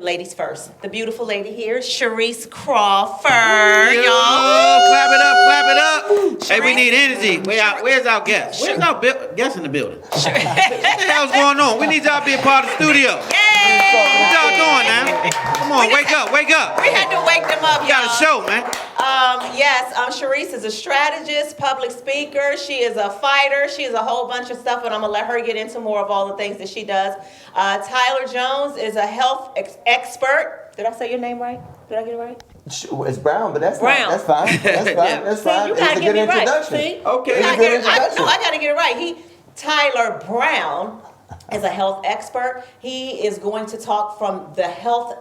Ladies first. The beautiful lady here is Sharece Crawford, Yo, y'all. clap it up, clap it up. Hey, we Sharece. need energy. Where's our guest? Where's our guest in the building? What the hell's going on? We need y'all to be a part of the studio. Yay! What y'all doing now? Come on, wake up, wake up. We had to wake them up, We y'all. got a show, man. Yes, Sharece is a strategist, public speaker. She is a fighter. She is a whole bunch of stuff, but I'm going to let her get into more of all the things that she does. Tyler Jones is a health expert. Did I say your name right? Did I get it right? It's Brown, but that's Brown. That's fine. That's fine. Yeah. That's See, fine. you It's gotta a get good me right. introduction. See? Okay. I It's a good gotta introduction. get it right. Tyler Brown is a health expert. He is going to talk from the health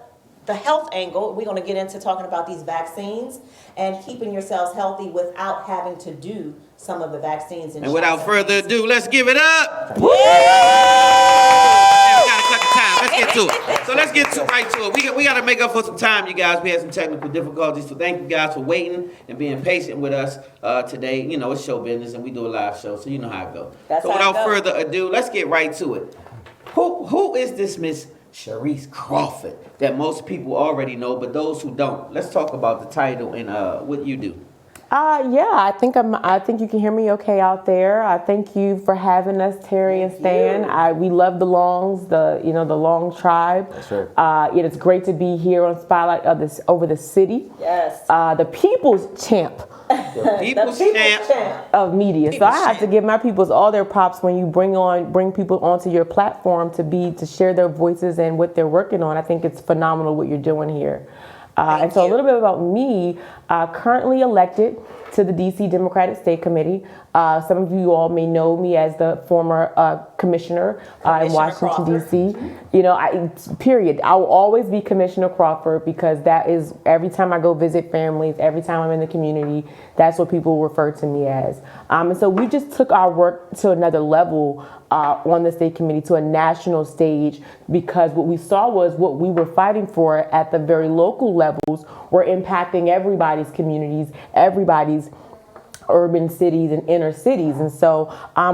angle. We're going to get into talking about these vaccines and keeping yourselves healthy without having to do some of the vaccines. And without further ado, let's give it up. yeah. We gotta cut the time. Let's get to it. So let's get right to it. We gotta make up for some time, you guys. We had some technical difficulties, so thank you guys for waiting and being patient with us today. You know, it's show business and we do a live show, so you know how it goes. So without further ado, let's get right to it. Who is this Miss Sharece Crawford that most people already know, but those who don't? Let's talk about the title and what you do. Yeah, I think you can hear me okay out there. I thank you for having us, Terry and Stan. We love the Longs, the Long tribe. That's right. It is great to be here on Spotlight of this over the city. Yes. The people's champ The people's champ. of media. So I have to give my peoples all their props when you bring people onto your platform to share their voices and what they're working on. I think it's phenomenal what you're doing here. And so a little bit about me, currently elected to the DC Democratic State Committee. Some of you all may know me as the former commissioner in Washington, D.C. You know, period. I will always be Commissioner Crawford because that is, every time I go visit families, every time I'm in the community, that's what people refer to me as. And so we just took our work to another level on the state committee, to a national stage, because what we saw was what we were fighting for at the very local levels were impacting everybody's communities, everybody's urban cities and inner cities. And so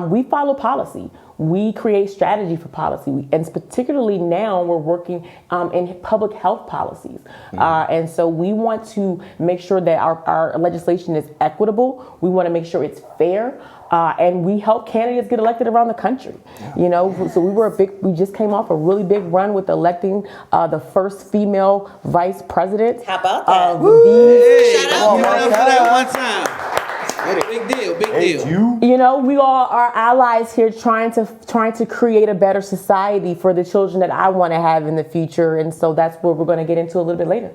we follow policy. We create strategy for policy. And particularly now we're working in public health policies. And so we want to make sure that our legislation is equitable. We want to make sure it's fair. And we help candidates get elected around the country. You know, so we just came off a really big run with electing the first female vice president. How about that? Hey, Shout out. give it up for that one time. Big deal, big deal. You know, we all are allies here trying to create a better society for the children that I want to have in the future. And so that's what we're going to get into a little bit later.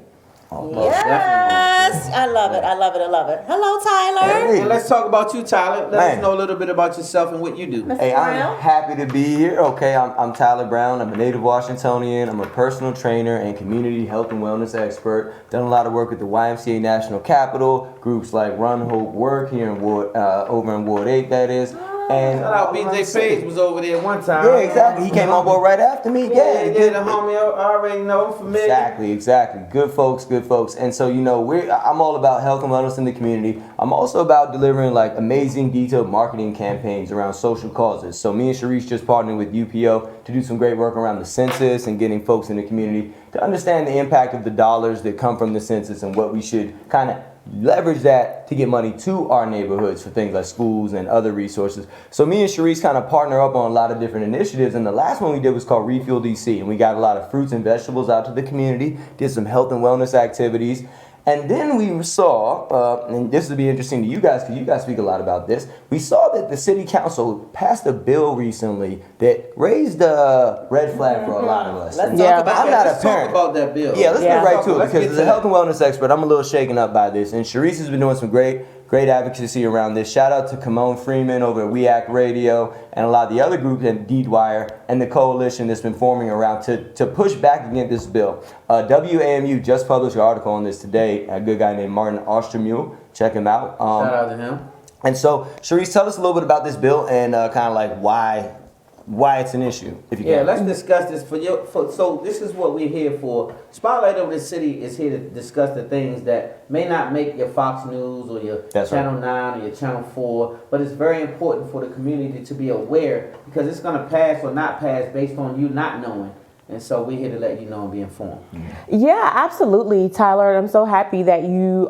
Yes, I love it. I love it. I love it. Hello, Tyler. Hey. And let's talk about you, Tyler. Let us know a little bit about yourself and what you do. Hey, Brown? I'm happy to be here. Okay, I'm Tyler Brown. I'm a native Washingtonian. I'm a personal trainer and community health and wellness expert. Done a lot of work with the YMCA National Capital, groups like Run Hope Work here in over in Ward 8, that is. And Shout out BJ Page was over there one time. yeah, exactly. He came on board right after me. Yeah, the homie I already know, familiar. Exactly. Good folks. And so, you know, I'm all about health and wellness in the community. I'm also about delivering like amazing detailed marketing campaigns around social causes. So me and Sharece just partnered with UPO to do some great work around the census and getting folks in the community to understand the impact of the dollars that come from the census and what we should kind of leverage that to get money to our neighborhoods for things like schools and other resources. So me and Sharece kind of partner up on a lot of different initiatives, and the last one we did was called Refuel DC, and we got a lot of fruits and vegetables out to the community, did some health and wellness activities. And then we saw, and this would be interesting to you guys because you guys speak a lot about this, we saw that the city council passed a bill recently that raised a red flag for a lot of us. Let's talk about I'm that. not a Let's talk parent. about that bill. Yeah, let's get right to it Let's because get as to a health that. and wellness expert, I'm a little shaken up by this. And Sharece has been doing some great advocacy around this. Shout out to Kamon Freeman over at We Act Radio and a lot of the other groups at Deedwire and the coalition that's been forming around to push back against this bill. WAMU just published an article on this today. A good guy named Martin Ostermuhl. Check him out. Shout out to him. And so, Sharece, tell us a little bit about this bill and kind of like why it's an issue, if you Yeah, can. let's discuss this so this is what we're here for. Spotlight over the City is here to discuss the things that may not make your Fox News or your Channel 9 or your Channel 4, but it's very important for the community to be aware because it's going to pass or not pass based on you not knowing. And so we're here to let you know and be informed. Yeah, absolutely, Tyler. I'm so happy that you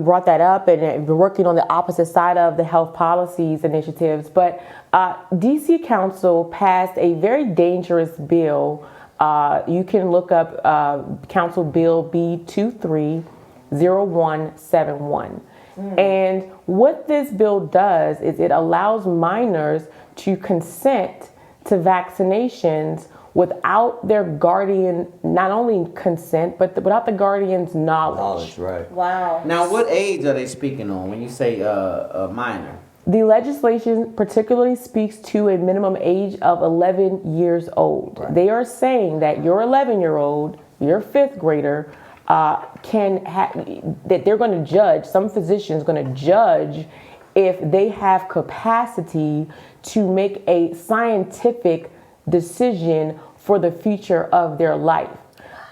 brought that up and you're working on the opposite side of the health policies initiatives. But DC Council passed a very dangerous bill. You can look up Council Bill B230171. And what this bill does is it allows minors to consent to vaccinations without their guardian, not only consent, but without the guardian's knowledge. Right. Wow. Now, what age are they speaking on when you say a minor? The legislation particularly speaks to a minimum age of 11 years old. Right. They are saying that your 11-year-old, your fifth grader, that they're going to judge, some physicians going to judge if they have capacity to make a scientific decision for the future of their life.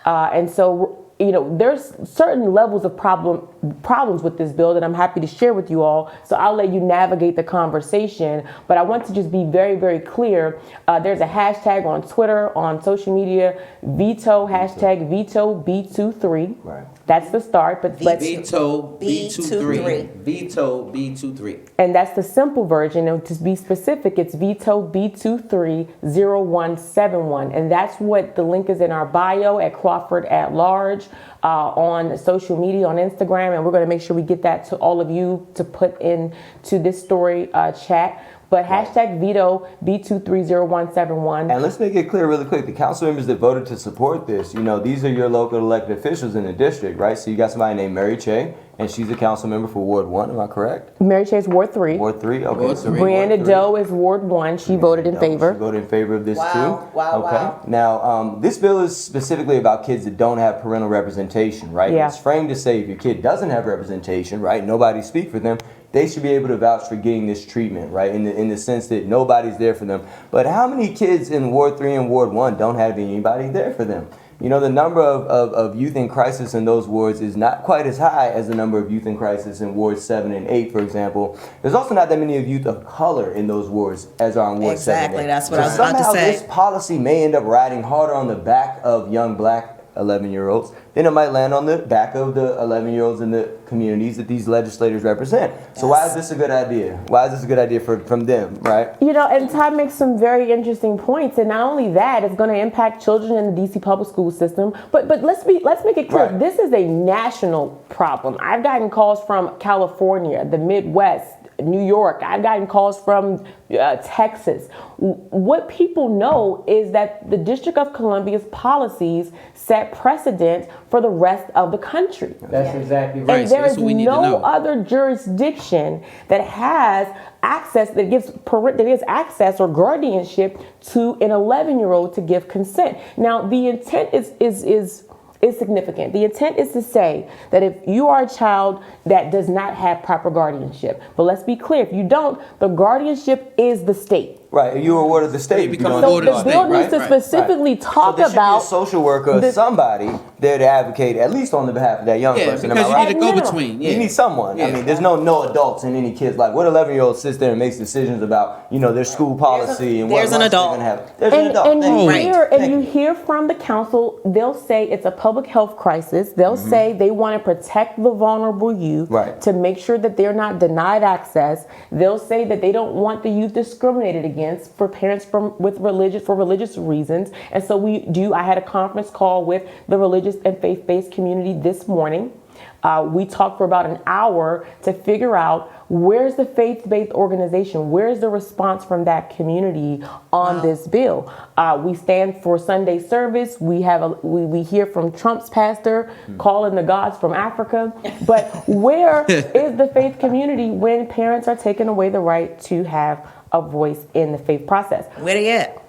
And so, there's certain levels of problems with this bill that I'm happy to share with you all. So I'll let you navigate the conversation. But I want to just be very, very clear. There's a hashtag on Twitter, on social media, hashtag veto B23. Right. That's the start. But let's Veto B23. Veto B23. And that's the simple version. And to be specific, it's veto B230171. And that's what the link is in our bio at Crawford at Large on social media, on Instagram. And we're going to make sure we get that to all of you to put into this story chat. But hashtag veto B230171. And let's make it clear really quick. The council members that voted to support this, these are your local elected officials in the district, right? So you got somebody named Mary Che, and she's a council member for Ward 1, am I correct? Mary Chase, Ward 3. Ward 3, okay. Ward So 3. Brianna Ward 3. Doe is Ward 1. She voted in favor. She voted in favor of this Wow, too. wow, Okay. wow. Now, this bill is specifically about kids that don't have parental representation, right? Yeah. It's framed to say if your kid doesn't have representation, right? Nobody speak for them. They should be able to vouch for getting this treatment, right? In the sense that nobody's there for them. But how many kids in Ward 3 and Ward 1 don't have anybody there for them? The number of youth in crisis in those wards is not quite as high as the number of youth in crisis in Wards 7 and 8, for example. There's also not that many of youth of color in those wards as are in Ward 7 and 8. Exactly, that's what I was about to somehow say. this policy may end up riding harder on the back of young black 11-year-olds, then it might land on the back of the 11-year-olds in the communities that these legislators represent. So why is this a good idea? Why is this a good idea from them, right? And Todd makes some very interesting points, and not only that, it's going to impact children in the DC public school system. But let's make it clear, Right. This is a national problem. I've gotten calls from California, the Midwest, New York. I've gotten calls from Texas. What people know is that the District of Columbia's policies set precedent for the rest of the country. That's exactly right. And So there that's is what we need to no know. other jurisdiction that has access, that gives access or guardianship to an 11-year-old to give consent. Now, the intent is significant. The intent is to say that if you are a child that does not have proper guardianship, but let's be clear, if you don't, the guardianship is the state. Right, you awarded the state. You become don't a So ward of the the bill state, needs to right? specifically talk so there should be about a social worker or the- somebody there to advocate, at least on the behalf of that young Yeah, person. because Am you I need right? to go At between. Yeah. You need someone. I Yeah. mean, there's no adults in any kid's life. What 11-year-old sits there and makes decisions about, their school policy and what there's an lunch they're adult. gonna have? There's an adult. And Thank you you. Right. hear Thank and you you. hear from the council, they'll say it's a public health crisis. They'll say they want to protect the vulnerable youth Right. to make sure that they're not denied access. They'll say that they don't want the youth discriminated against for parents for religious reasons. And so I had a conference call with the religious and faith-based community this morning. We talked for about an hour to figure out where's the faith-based organization, where's the response from that community on this bill. We stand for Sunday service. We hear from Trump's pastor calling the gods from Africa. But where is the faith community when parents are taking away the right to have a voice in the faith process? Where they at?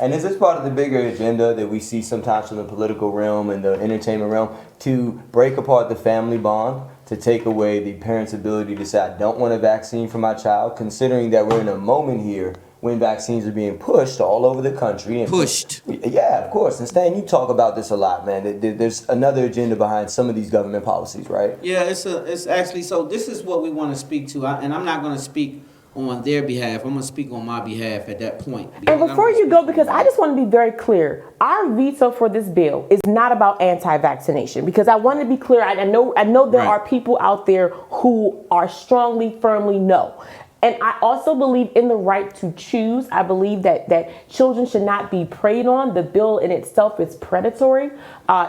And is this part of the bigger agenda that we see sometimes from the political realm and the entertainment realm to break apart the family bond, to take away the parent's ability to say, I don't want a vaccine for my child, considering that we're in a moment here when vaccines are being pushed all over the country. And Pushed. Yeah, of course. And Stan, you talk about this a lot, man. There's another agenda behind some of these government policies, right? Yeah, it's actually, so this is what we want to speak to, and I'm not going to speak on their behalf. I'm gonna speak on my behalf at that point. And before you go, because I just want to be very clear, our veto for this bill is not about anti-vaccination. Because I want to be clear. I know there Right. are people out there who are strongly, firmly no. And I also believe in the right to choose. I believe that children should not be preyed on. The bill in itself is predatory.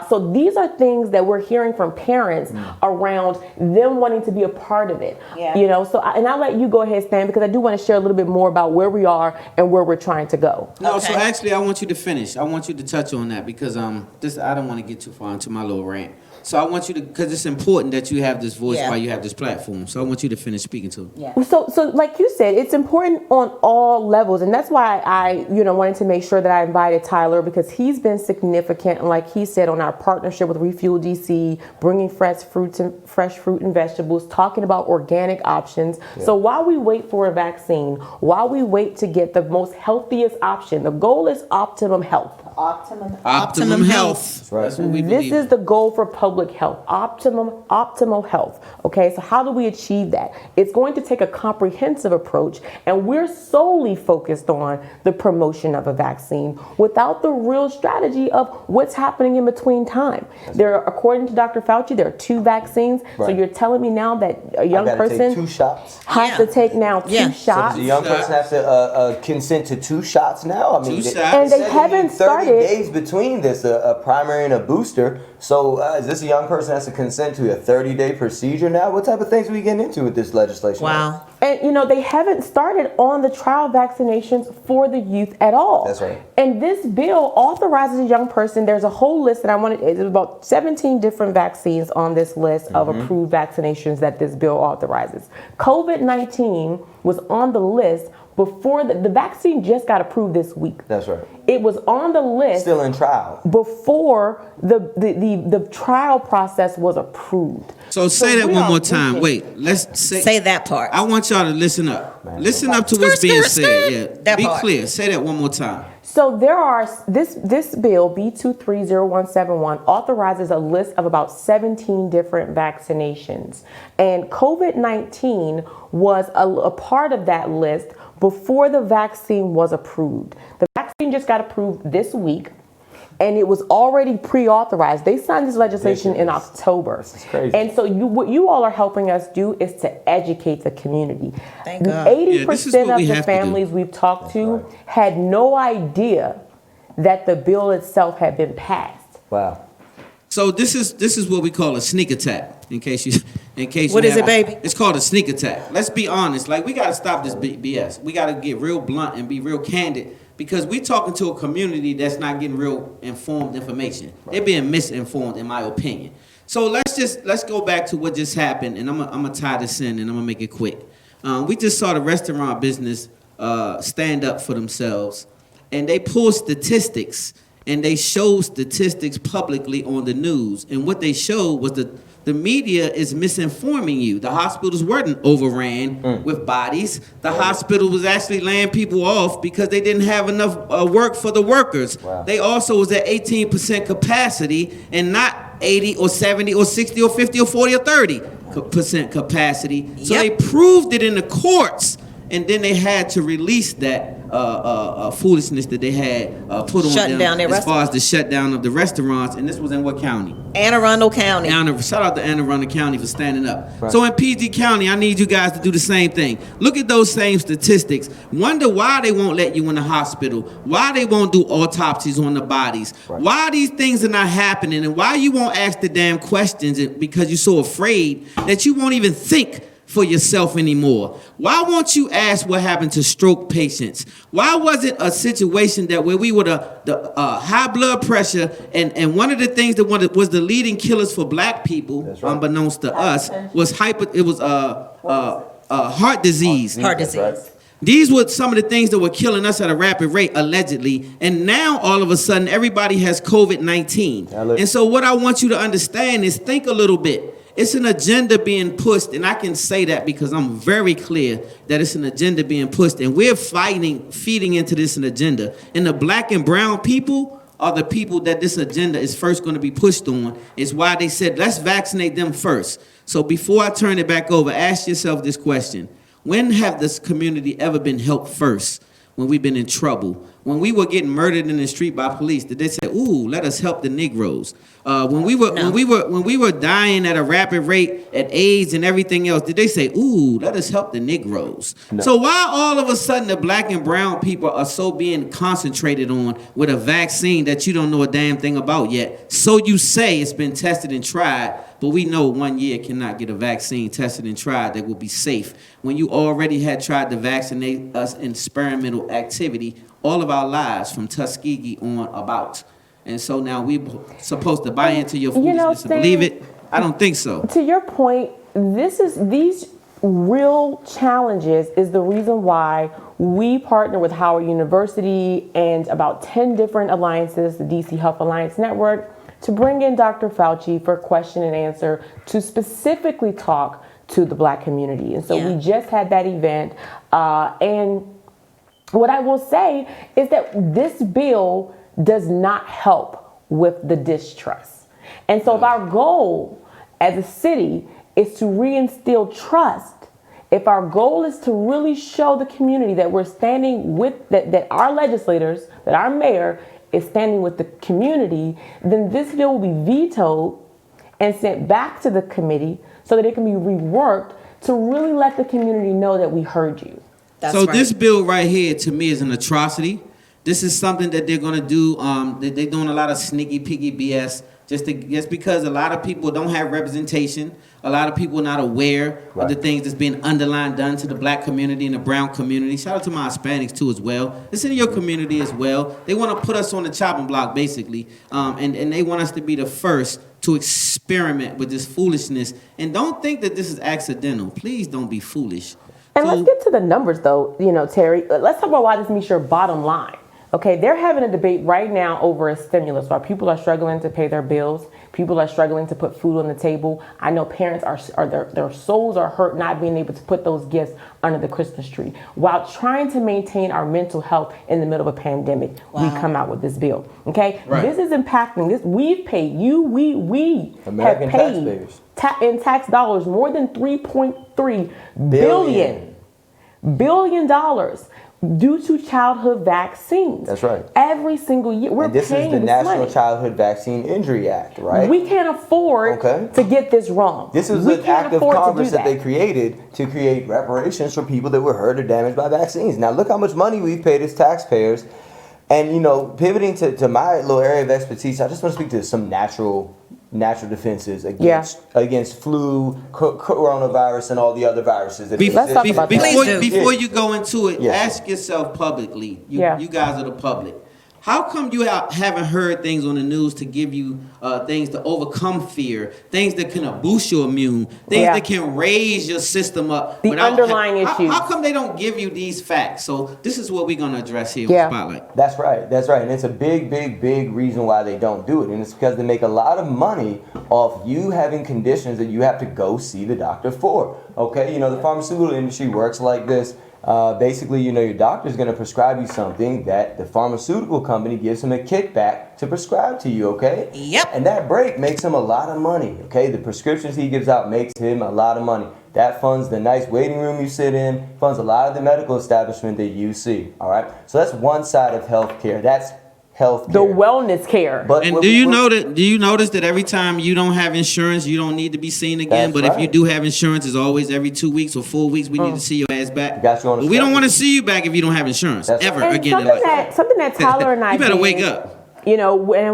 So these are things that we're hearing from parents around them wanting to be a part of it. Yeah. You know, so and I'll let you go ahead, Stan, because I do want to share a little bit more about where we are and where we're trying to go. No, so Okay. actually, I want you to finish. I want you to touch on that because this I don't want to get too far into my little rant. So I want you to, because it's important that you have this voice Yeah. while you have this platform. So I want you to finish speaking to it. Yeah. So like you said, it's important on all levels, and that's why I, wanted to make sure that I invited Tyler, because he's been significant, like he said, on our partnership with Refuel DC, bringing fresh fruit and vegetables, talking about organic options. Yeah. So while we wait for a vaccine, while we wait to get the most healthiest option, the goal is optimum health. Optimum health. That's right. That's what we This believe is in. the goal for public health, optimal health. Okay, so how do we achieve that? It's going to take a comprehensive approach, and we're solely focused on the promotion of a vaccine without the real strategy of what's happening in between time. According to Dr. Fauci, there are 2 vaccines. So Right. you're telling me now that a young I gotta person take 2 shots. has Yeah. to take now 2 Yeah. So shots? does a young person have to consent to 2 shots now? I mean, 2 they- shots. And they said haven't need 30 started. days between this, a primary and a booster. So is this a young person has to consent to a 30-day procedure now? What type of things are we getting into with this legislation? Wow. And they haven't started on the trial vaccinations for the youth at all. That's right. And this bill authorizes a young person. There's a whole list that there's about 17 different vaccines on this list of approved vaccinations that this bill authorizes. COVID-19 was on the list before the vaccine just got approved this week. That's right. It was on the list Still in trial. before the trial process was approved. So say that we one are more time. reaching- Wait, let's Say that part. I want y'all to listen up. Man. Listen up to what's being said. Yeah. That Be part. clear. Say that one more time. So there are this bill B230171 authorizes a list of about 17 different vaccinations, and COVID-19 was a part of that list before the vaccine was approved. The vaccine just got approved this week, and it was already pre-authorized. They signed this legislation in October. This is crazy. And so what you all are helping us do is to educate the community. Thank God. 80% what we of the have to do. families we've talked to right. had no idea that the bill itself had been passed. Wow. So this is what we call a sneak attack. In case you What is it, baby? It's called a sneak attack. Let's be honest. Like, we got to stop this BS. We got to get real blunt and be real candid, because we talking to a community that's not getting real informed information. They're being misinformed, in my opinion. So let's go back to what just happened, and I'm gonna tie this in, and I'm gonna make it quick. We just saw the restaurant business stand up for themselves, and they pulled statistics. And they showed statistics publicly on the news. And what they showed was that the media is misinforming you. The hospitals weren't overran with bodies. The hospital was actually laying people off because they didn't have enough work for the workers. Wow. They also was at 18% capacity and not 80 or 70 or 60 or 50 or 40 or 30% capacity. So Yep. they proved it in the courts. And then they had to release that foolishness that they had put on Shutting them down their as far as the shutdown of the restaurants. And this was in what county? Anne Arundel County. Shout out to Anne Arundel County for standing up. Right. So in PG County, I need you guys to do the same thing. Look at those same statistics. Wonder why they won't let you in the hospital. Why they won't do autopsies on the bodies. Right. Why these things are not happening, and why you won't ask the damn questions, because you're so afraid that you won't even think for yourself anymore. Why won't you ask what happened to stroke patients? Why was it a situation that where we were the high blood pressure, and one of the things that was the leading killers for black people, That's right. unbeknownst to us, was heart disease. Heart That's disease. right. These were some of the things that were killing us at a rapid rate, allegedly. And now, all of a sudden, everybody has COVID-19. And so what I want you to understand is, think a little bit. It's an agenda being pushed, and I can say that because I'm very clear that it's an agenda being pushed, and we're feeding into this agenda. And the black and brown people are the people that this agenda is first going to be pushed on. It's why they said, let's vaccinate them first. So before I turn it back over, ask yourself this question. When have this community ever been helped first when we've been in trouble? When we were getting murdered in the street by police, did they say, "Ooh, let us help the Negroes"? When we were dying at a rapid rate at AIDS and everything else, did they say, "Ooh, let us help the Negroes"? No. So why all of a sudden the black and brown people are so being concentrated on with a vaccine that you don't know a damn thing about yet? So you say it's been tested and tried, but we know 1 year cannot get a vaccine tested and tried that will be safe. When you already had tried to vaccinate us in experimental activity all of our lives from Tuskegee on about. And so now we're supposed to buy into your foolishness and believe it? I don't think so. To your point, these real challenges is the reason why we partner with Howard University and about 10 different alliances, the DC Health Alliance Network, to bring in Dr. Fauci for question and answer to specifically talk to the black community. And so we just had that event, and what I will say is that this bill does not help with the distrust. And so if our goal as a city is to reinstill trust, if our goal is to really show the community that we're standing with, that our legislators, that our mayor is standing with the community, then this bill will be vetoed and sent back to the committee so that it can be reworked to really let the community know that we heard you. So this bill right here, to me, is an atrocity. This is something that they're going to do. They're doing a lot of sneaky, piggy BS just because a lot of people don't have representation. A lot of people are not aware of the things that's being underlined done to the black community and the brown community. Shout out to my Hispanics, too, as well. It's in your community as well. They want to put us on the chopping block, basically, and they want us to be the first to experiment with this foolishness. And don't think that this is accidental. Please don't be foolish. And let's get to the numbers, though, Terry. Let's talk about why this meets your bottom line. Okay, they're having a debate right now over a stimulus while people are struggling to pay their bills. People are struggling to put food on the table. I know parents their souls are hurt not being able to put those gifts under the Christmas tree. While trying to maintain our mental health in the middle of a pandemic, we come out with this bill. Okay, this is impacting this. We've paid we American have paid taxpayers in tax dollars more than $3.3 billion due to childhood vaccines. That's right. Every single year, we're this paying is the this National money. Childhood Vaccine Injury Act, right? We can't afford to get this wrong. This is an act of Congress that they created to create reparations for people that were hurt or damaged by vaccines. Now, look how much money we've paid as taxpayers. And, pivoting to my little area of expertise, I just want to speak to some natural defenses against flu, coronavirus, and all the other viruses. Let's talk about that. Before you go into it, ask yourself publicly. You guys are the public. How come you haven't heard things on the news to give you things to overcome fear, things that can boost your immune, things that can raise your system up? The underlying issues. How come they don't give you these facts? So this is what we're going to address here with Spotlight. That's right. And it's a big reason why they don't do it. And it's because they make a lot of money off you having conditions that you have to go see the doctor for. Okay, the pharmaceutical industry works like this. Basically, your doctor's going to prescribe you something that the pharmaceutical company gives him a kickback to prescribe to you, okay? Yep. And that break makes him a lot of money, okay? The prescriptions he gives out makes him a lot of money. That funds the nice waiting room you sit in, funds a lot of the medical establishment that you see, all right? So that's one side of healthcare. That's health care. The wellness care. Do you notice that every time you don't have insurance, you don't need to be seen again? But if you do have insurance, it's always every 2 weeks or 4 weeks we need to see your ass back. Got you on the But we don't want to see you back if you don't have insurance ever again in life. Something that Tyler and I you better did, wake up. And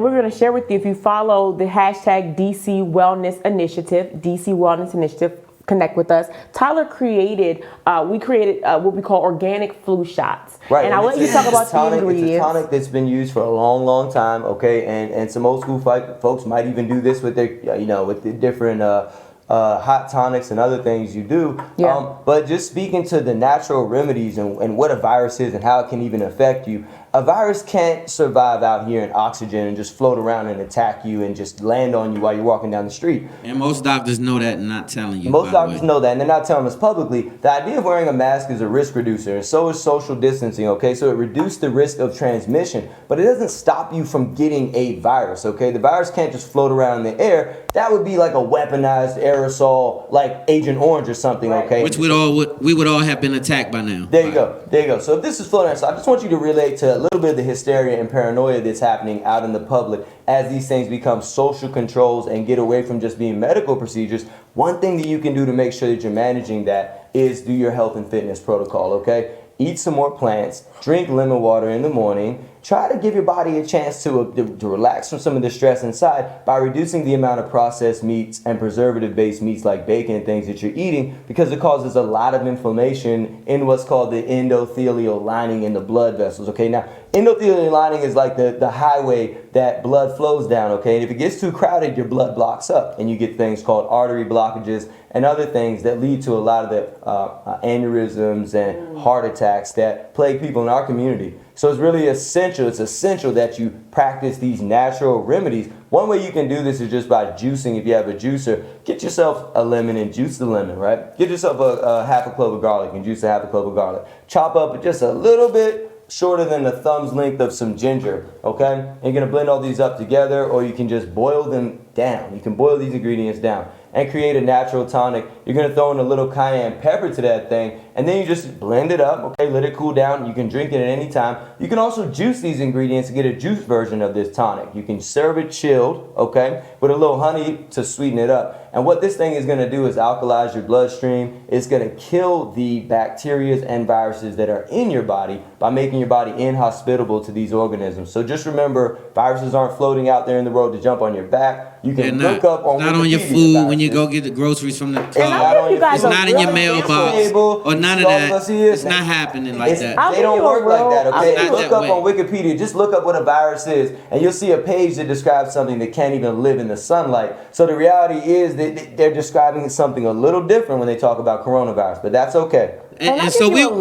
we're going to share with you, if you follow the hashtag DC Wellness Initiative, connect with us. Tyler created what we call organic flu shots. Right. And I'll let you talk about the ingredients. It's a tonic that's been used for a long time, okay? And some old school folks might even do this with their, with the different hot tonics and other things you do. Yeah. But just speaking to the natural remedies and what a virus is and how it can even affect you, A virus can't survive out here in oxygen and just float around and attack you and just land on you while you're walking down the street. And most doctors know that and not telling you. Most doctors know that, and they're not telling us publicly. The idea of wearing a mask is a risk reducer, and so is social distancing, okay? So it reduces the risk of transmission, but it doesn't stop you from getting a virus, okay? The virus can't just float around in the air. That would be like a weaponized aerosol, like Agent Orange or something, okay? Which we would all have been attacked by now. There you go. There you go. So if this is floating around, so I just want you to relate to a little bit of the hysteria and paranoia that's happening out in the public as these things become social controls and get away from just being medical procedures. One thing that you can do to make sure that you're managing that is do your health and fitness protocol, okay? Eat some more plants, drink lemon water in the morning, try to give your body a chance to relax from some of the stress inside by reducing the amount of processed meats and preservative-based meats like bacon and things that you're eating, because it causes a lot of inflammation in what's called the endothelial lining in the blood vessels, okay? Now, endothelial lining is like the highway that blood flows down, okay? And if it gets too crowded, your blood blocks up and you get things called artery blockages and other things that lead to a lot of the aneurysms and heart attacks that plague people in our community. So it's really essential that you practice these natural remedies. One way you can do this is just by juicing. If you have a juicer, get yourself a lemon and juice the lemon, right? Get yourself a half a clove of garlic and juice a half a clove of garlic. Chop up just a little bit shorter than the thumb's length of some ginger, okay? And you're gonna blend all these up together, or you can just boil them down. You can boil these ingredients down and create a natural tonic. You're gonna throw in a little cayenne pepper to that thing, and then you just blend it up, okay? Let it cool down. You can drink it at any time. You can also juice these ingredients to get a juice version of this tonic. You can serve it chilled, okay? With a little honey to sweeten it up. And what this thing is gonna do is alkalize your bloodstream. It's gonna kill the bacteria and viruses that are in your body by making your body inhospitable to these organisms. So just remember, viruses aren't floating out there in the world to jump on your back. You can look up on not on your food when you go get the groceries from the car. It's not in your mailbox or none of that. It's not happening like that. They don't work like that, okay? It's not Look that up way. on Wikipedia. Just look up what a virus is, and you'll see a page that describes something that can't even live in the sunlight. So the reality is that they're describing something a little different when they talk about coronavirus, but that's okay. And so we'll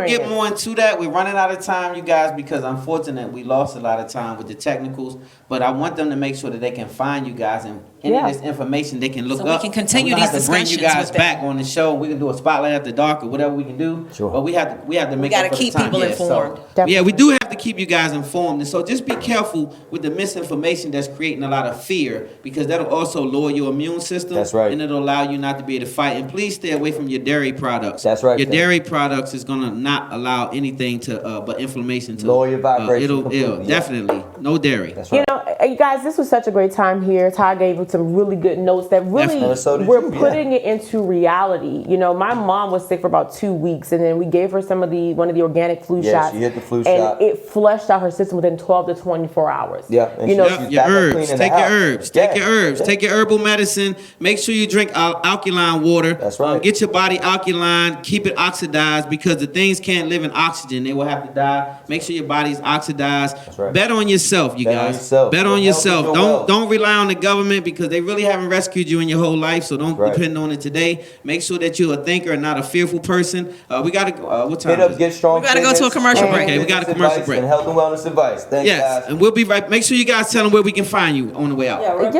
get more into that. We're running out of time, you guys, because unfortunately we lost a lot of time with the technicals. But I want them to make sure that they can find you guys and any of this information they can look up. So we can continue these discussions. Bring you guys with them. back on the show. We can do a spotlight after dark or whatever we can do. Sure. But we have to make. We got to up for the keep time. people informed. Yeah, we do have to keep you guys informed, and so just be careful with the misinformation that's creating a lot of fear, because that'll also lower your immune system. That's right. And it'll allow you not to be able to fight. And please stay away from your dairy products. That's right. Your dairy products is gonna not allow anything to but inflammation to lower your vibration. It'll definitely no dairy. That's right. You know, you guys, this was such a great time here. Todd gave us some really good notes that really we're putting it into reality. You know, my mom was sick for about 2 weeks, and then we gave her one of the organic flu shots. She hit the flu and shot. it flushed out her system within 12 to 24 hours. Yeah, and you know, your herbs. Take your herbs. Take your herbs. Take your herbal medicine. Make sure you drink alkaline water. That's right. Get your body alkaline. Keep it oxidized, because the things can't live in oxygen. They will have to die. Make sure your body's oxidized. That's right. Bet on yourself, you guys. Bet on yourself. Don't rely on the government, because they really haven't rescued you in your whole life. So don't depend on it today. Make sure that you're a thinker and not a fearful person. We gotta go. What time? Get strong. We gotta go to a commercial break. Okay, we got a commercial break. And health and wellness advice. Thanks, Yes, guys. and we'll be right. Make sure you guys tell them where we can find you on the way out. Yeah, Real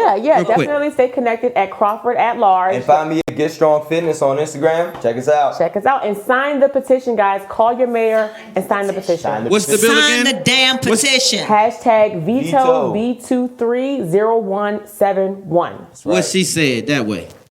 quick. definitely stay connected at Crawford at Large. And find me at Get Strong Fitness on Instagram. Check us out. Check us out and sign the petition, guys. Call your mayor and sign the petition. What's the bill Sign again? the damn petition. Hashtag veto B230171. What she said that way.